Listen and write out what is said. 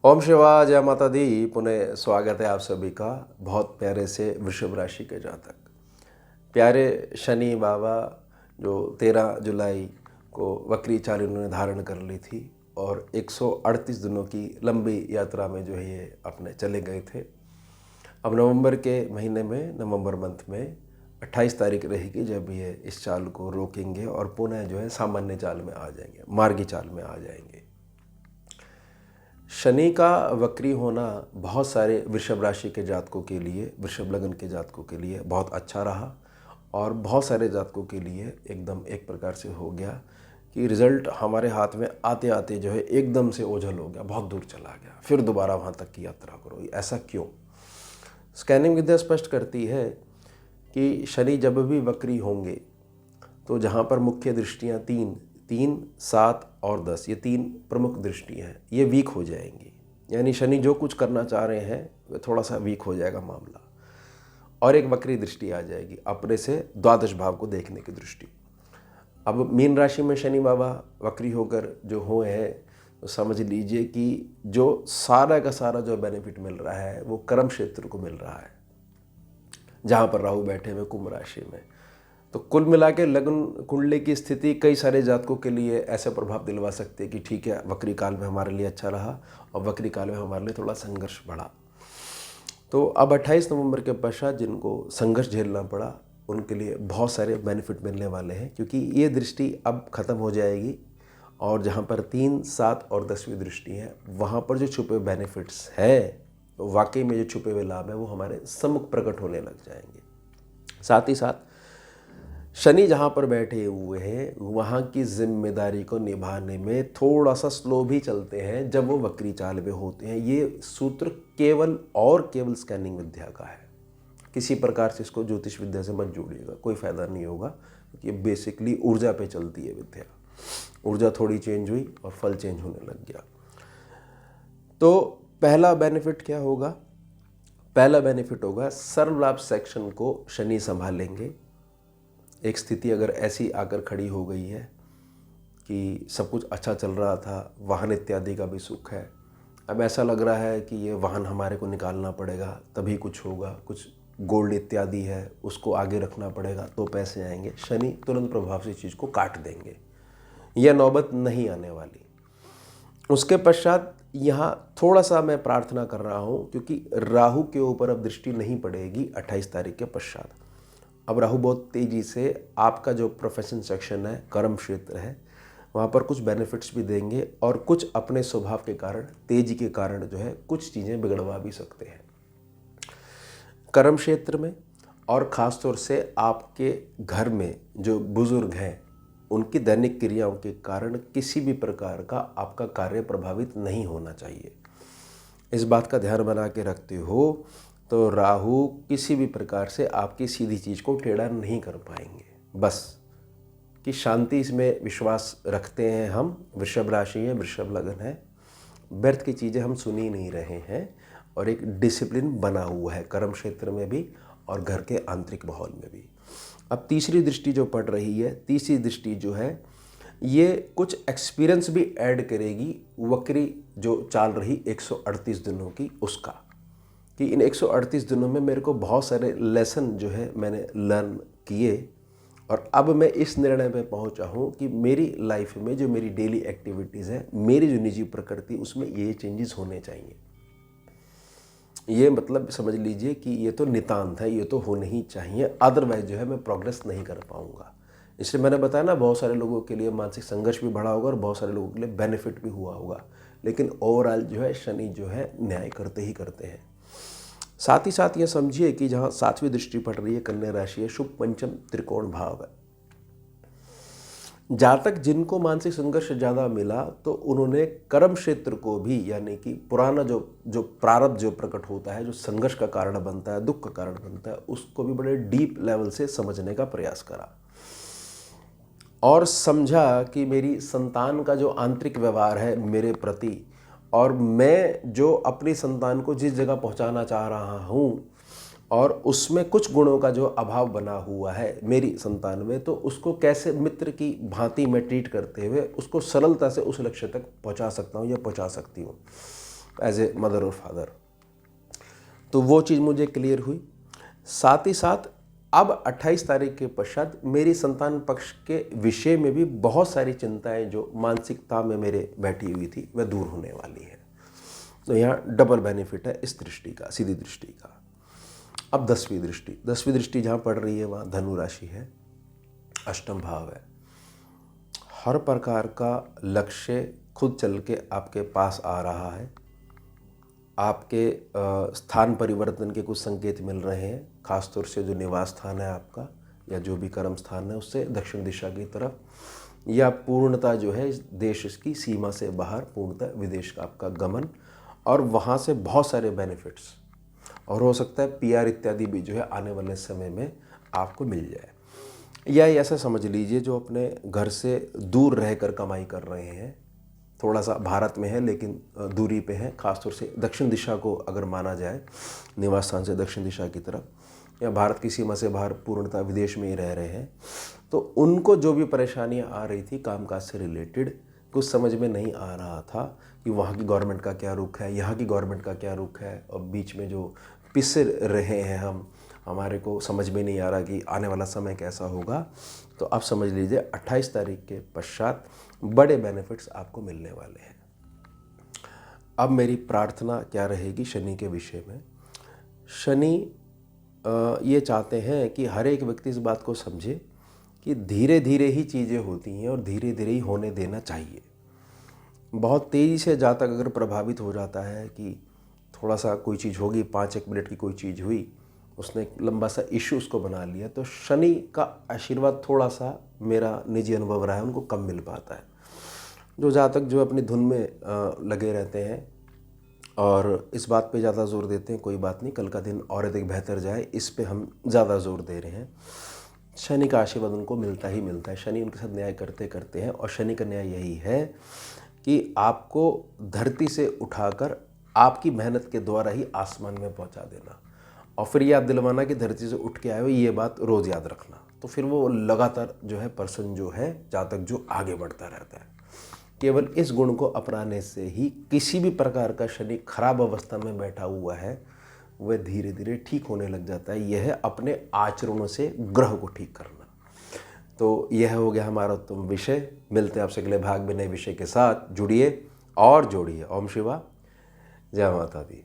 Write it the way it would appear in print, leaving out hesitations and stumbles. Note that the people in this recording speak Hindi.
ओम शिवा जय माता दी। पुनः स्वागत है आप सभी का बहुत प्यारे से वृषभ राशि के जातक। प्यारे शनि बाबा जो 13 जुलाई को वक्री चाल इन्होंने धारण कर ली थी और 138 दिनों की लंबी यात्रा में जो है ये अपने चले गए थे। अब नवंबर के महीने में, नवंबर मंथ में 28 तारीख रहेगी जब ये इस चाल को रोकेंगे और पुनः जो है सामान्य चाल में आ जाएंगे, मार्गी चाल में आ जाएंगे। शनि का वक्री होना बहुत सारे वृषभ राशि के जातकों के लिए, वृषभ लग्न के जातकों के लिए बहुत अच्छा रहा और बहुत सारे जातकों के लिए एकदम एक प्रकार से हो गया कि रिज़ल्ट हमारे हाथ में आते आते जो है एकदम से ओझल हो गया, बहुत दूर चला गया, फिर दोबारा वहाँ तक की यात्रा करो। ऐसा क्यों? स्कैनिंग विद्या स्पष्ट करती है कि शनि जब भी वक्री होंगे तो जहाँ पर मुख्य दृष्टियाँ 3, 7 और 10, ये 3 प्रमुख दृष्टियाँ हैं, ये वीक हो जाएंगी। यानी शनि जो कुछ करना चाह रहे हैं वो थोड़ा सा वीक हो जाएगा मामला, और एक वक्री दृष्टि आ जाएगी अपने से द्वादश भाव को देखने की दृष्टि। अब मीन राशि में शनि बाबा वक्री होकर जो हुए हैं तो समझ लीजिए कि जो सारा का सारा जो बेनिफिट मिल रहा है वो कर्म क्षेत्र को मिल रहा है, जहाँ पर राहु बैठे हुए कुंभ राशि में। तो कुल मिला के लग्न कुंडली की स्थिति कई सारे जातकों के लिए ऐसे प्रभाव दिलवा सकते हैं कि ठीक है, वक्री काल में हमारे लिए अच्छा रहा और वक्री काल में हमारे लिए थोड़ा संघर्ष बढ़ा। तो अब 28 नवंबर के पश्चात जिनको संघर्ष झेलना पड़ा उनके लिए बहुत सारे बेनिफिट मिलने वाले हैं, क्योंकि ये दृष्टि अब ख़त्म हो जाएगी और जहाँ पर 3, 7 और 10वीं दृष्टि है वहाँ पर जो छुपे बेनिफिट्स हैं, तो वाकई में जो छुपे हुए लाभ हैं वो हमारे सम्मुख प्रकट होने लग जाएंगे। साथ ही साथ शनि जहाँ पर बैठे हुए हैं वहाँ की जिम्मेदारी को निभाने में थोड़ा सा स्लो भी चलते हैं जब वो वक्री चाल में होते हैं। ये सूत्र केवल और केवल स्कैनिंग विद्या का है, किसी प्रकार से इसको ज्योतिष विद्या से मत जोड़िएगा, कोई फ़ायदा नहीं होगा, क्योंकि ये बेसिकली ऊर्जा पे चलती है विद्या। ऊर्जा थोड़ी चेंज हुई और फल चेंज होने लग गया। तो पहला बेनिफिट क्या होगा? पहला बेनिफिट होगा सर्वलाभ सेक्शन को शनि संभालेंगे। एक स्थिति अगर ऐसी आकर खड़ी हो गई है कि सब कुछ अच्छा चल रहा था, वाहन इत्यादि का भी सुख है, अब ऐसा लग रहा है कि ये वाहन हमारे को निकालना पड़ेगा तभी कुछ होगा, कुछ गोल्ड इत्यादि है उसको आगे रखना पड़ेगा तो पैसे आएंगे, शनि तुरंत प्रभाव से चीज़ को काट देंगे, यह नौबत नहीं आने वाली। उसके पश्चात यहाँ थोड़ा सा मैं प्रार्थना कर रहा हूँ, क्योंकि राहु के ऊपर अब दृष्टि नहीं पड़ेगी 28 तारीख के पश्चात। अब राहु बहुत तेज़ी से आपका जो प्रोफेशन सेक्शन है, कर्म क्षेत्र है, वहाँ पर कुछ बेनिफिट्स भी देंगे और कुछ अपने स्वभाव के कारण, तेजी के कारण जो है कुछ चीज़ें बिगड़वा भी सकते हैं कर्म क्षेत्र में। और ख़ास तौर से आपके घर में जो बुज़ुर्ग हैं उनकी दैनिक क्रियाओं के कारण किसी भी प्रकार का आपका कार्य प्रभावित नहीं होना चाहिए। इस बात का ध्यान बना के रखते हो तो राहु किसी भी प्रकार से आपकी सीधी चीज़ को टेढ़ा नहीं कर पाएंगे। बस कि शांति, इसमें विश्वास रखते हैं हम। वृषभ राशि है, वृषभ लगन है, व्यर्थ की चीज़ें हम सुन ही नहीं रहे हैं और एक डिसिप्लिन बना हुआ है कर्म क्षेत्र में भी और घर के आंतरिक माहौल में भी। अब तीसरी दृष्टि जो पड़ रही है, तीसरी दृष्टि जो है ये कुछ एक्सपीरियंस भी ऐड करेगी वक्री जो चाल रही 138 दिनों की, उसका कि इन 138 दिनों में मेरे को बहुत सारे लेसन जो है मैंने लर्न किए और अब मैं इस निर्णय पे पहुंचा हूं कि मेरी लाइफ में जो मेरी डेली एक्टिविटीज़ हैं, मेरी जो निजी प्रकृति, उसमें ये चेंजेस होने चाहिए। ये मतलब समझ लीजिए कि ये तो नितांत है, ये तो होने ही चाहिए, अदरवाइज जो है मैं प्रोग्रेस नहीं कर पाऊंगा। इसलिए मैंने बताया ना, बहुत सारे लोगों के लिए मानसिक संघर्ष भी बढ़ा होगा और बहुत सारे लोगों के लिए बेनिफिट भी हुआ होगा, लेकिन ओवरऑल जो है शनि जो है न्याय करते ही करते हैं। साथ ही साथ ये समझिए कि जहाँ 7वीं दृष्टि पड़ रही है, कन्या राशि है, शुभ पंचम त्रिकोण भाव है। जातक जिनको मानसिक संघर्ष ज़्यादा मिला तो उन्होंने कर्म क्षेत्र को भी, यानी कि पुराना जो प्रारब्ध जो प्रकट होता है, जो संघर्ष का कारण बनता है, दुख का कारण बनता है, उसको भी बड़े डीप लेवल से समझने का प्रयास करा और समझा कि मेरी संतान का जो आंतरिक व्यवहार है मेरे प्रति और मैं जो अपनी संतान को जिस जगह पहुंचाना चाह रहा हूं और उसमें कुछ गुणों का जो अभाव बना हुआ है मेरी संतान में, तो उसको कैसे मित्र की भांति मैं ट्रीट करते हुए उसको सरलता से उस लक्ष्य तक पहुंचा सकता हूं या पहुंचा सकती हूं। एज ए मदर और फादर। तो वो चीज़ मुझे क्लियर हुई। साथ ही साथ अब 28 तारीख के पश्चात मेरी संतान पक्ष के विषय में भी बहुत सारी चिंताएं जो मानसिकता में मेरे बैठी हुई थी वह दूर होने वाली है। तो यहाँ डबल बेनिफिट है इस दृष्टि का, सीधी दृष्टि का। अब 10वीं दृष्टि जहाँ पड़ रही है वहाँ धनु राशि है, अष्टम भाव है। हर प्रकार का लक्ष्य खुद चल के आपके पास आ रहा है। आपके स्थान परिवर्तन के कुछ संकेत मिल रहे हैं, खासतौर से जो निवास स्थान है आपका या जो भी कर्म स्थान है उससे दक्षिण दिशा की तरफ, या पूर्णता जो है इस देश की सीमा से बाहर पूर्णतः विदेश का आपका गमन, और वहाँ से बहुत सारे बेनिफिट्स, और हो सकता है पीआर इत्यादि भी जो है आने वाले समय में आपको मिल जाए। या ऐसा समझ लीजिए जो अपने घर से दूर रहकर कमाई कर रहे हैं, थोड़ा सा भारत में है लेकिन दूरी पे है, खासतौर से दक्षिण दिशा को अगर माना जाए, निवास स्थान से दक्षिण दिशा की तरफ, या भारत की सीमा से बाहर पूर्णतः विदेश में ही रह रहे हैं, तो उनको जो भी परेशानियां आ रही थी कामकाज से रिलेटेड, कुछ समझ में नहीं आ रहा था कि वहाँ की गवर्नमेंट का क्या रुख है, यहाँ की गवर्नमेंट का क्या रुख है, और बीच में जो पिस रहे हैं हमारे को समझ में नहीं आ रहा कि आने वाला समय कैसा होगा। तो आप समझ लीजिए 28 तारीख के पश्चात बड़े बेनिफिट्स आपको मिलने वाले हैं। अब मेरी प्रार्थना क्या रहेगी शनि के विषय में। शनि ये चाहते हैं कि हर एक व्यक्ति इस बात को समझे कि धीरे धीरे ही चीज़ें होती हैं और धीरे धीरे ही होने देना चाहिए। बहुत तेज़ी से जातक अगर प्रभावित हो जाता है कि थोड़ा सा कोई चीज़ होगी, 5-1 मिनट की कोई चीज़ हुई, उसने एक लंबा सा इश्यू उसको बना लिया, तो शनि का आशीर्वाद थोड़ा सा, मेरा निजी अनुभव रहा है, उनको कम मिल पाता है। जो जातक जो अपनी धुन में लगे रहते हैं और इस बात पे ज़्यादा जोर देते हैं, कोई बात नहीं, कल का दिन और अधिक बेहतर जाए, इस पे हम ज़्यादा जोर दे रहे हैं। शनि का आशीर्वाद उनको मिलता ही मिलता है। शनि उनके साथ न्याय करते करते हैं, और शनि का न्याय यही है कि आपको धरती से उठाकर आपकी मेहनत के द्वारा ही आसमान में पहुंचा देना, और फिर ये आप दिलवाना कि धरती से उठ के आए हो, ये बात रोज़ याद रखना। तो फिर वो लगातार जो है पर्सन जो है जातक जो आगे बढ़ता रहता है। केवल इस गुण को अपनाने से ही किसी भी प्रकार का शनि खराब अवस्था में बैठा हुआ है वह धीरे धीरे ठीक होने लग जाता है। यह है अपने आचरणों से ग्रह को ठीक करना। तो यह हो गया हमारा उत्तम विषय। मिलते हैं आपसे अगले भाग में नए विषय के साथ। जुड़िए और जोड़िए। ओम शिवा, जय माता दी।